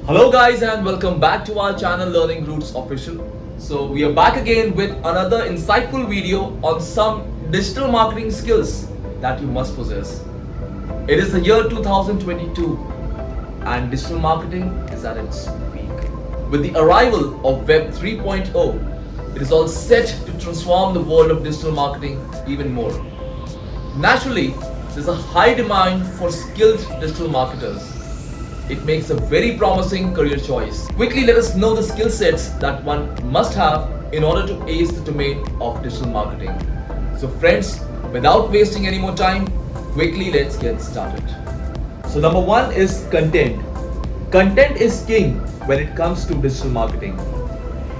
Hello guys and welcome back to our channel Learning Roots Official. So we are back again with another insightful video on some digital marketing skills that you must possess. It is the year 2022 and digital marketing is at its peak. With the arrival of Web 3.0, it is all set to transform the world of digital marketing even more. Naturally, there's a high demand for skilled digital marketers. It makes a very promising career choice. Quickly let us know the skill sets that one must have in order to ace the domain of digital marketing. So friends, without wasting any more time, quickly let's get started. So number one is content. Content is king when it comes to digital marketing.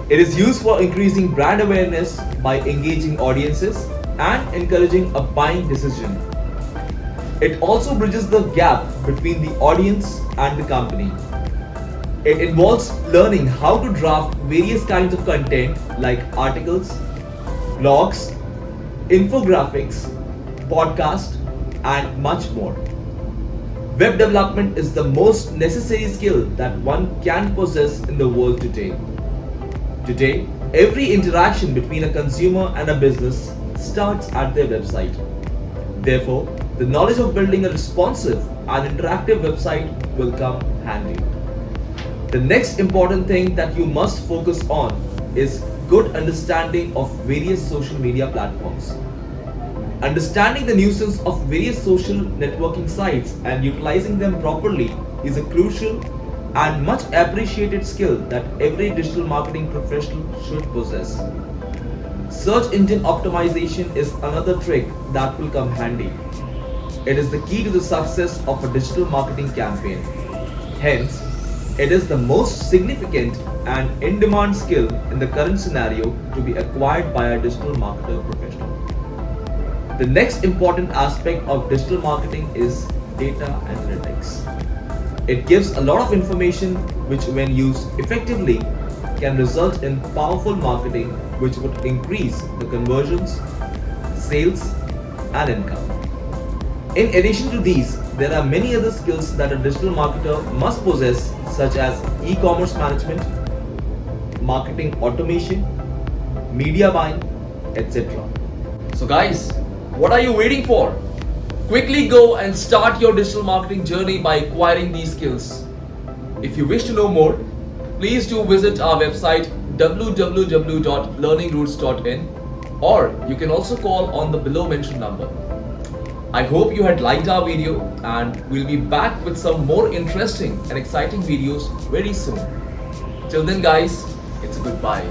It is used for increasing brand awareness by engaging audiences and encouraging a buying decision. It also bridges the gap between the audience and the company. It involves learning how to draft various kinds of content like articles, blogs, infographics, podcasts, and much more. Web development is the most necessary skill that one can possess in the world today. Today, every interaction between a consumer and a business starts at their website. Therefore, the knowledge of building a responsive and interactive website will come handy. The next important thing that you must focus on is good understanding of various social media platforms. Understanding the nuisance of various social networking sites and utilizing them properly is a crucial and much appreciated skill that every digital marketing professional should possess. Search engine optimization is another trick that will come handy. It is the key to the success of a digital marketing campaign. Hence, it is the most significant and in-demand skill in the current scenario to be acquired by a digital marketer professional. The next important aspect of digital marketing is data analytics. It gives a lot of information which, when used effectively, can result in powerful marketing which would increase the conversions, sales, and income. In addition to these, there are many other skills that a digital marketer must possess, such as e-commerce management, marketing automation, media buying, etc. So guys, what are you waiting for? Quickly go and start your digital marketing journey by acquiring these skills. If you wish to know more, please do visit our website www.learningroots.in, or you can also call on the below mentioned number. I hope you had liked our video, and we'll be back with some more interesting and exciting videos very soon. Till then guys, it's a goodbye.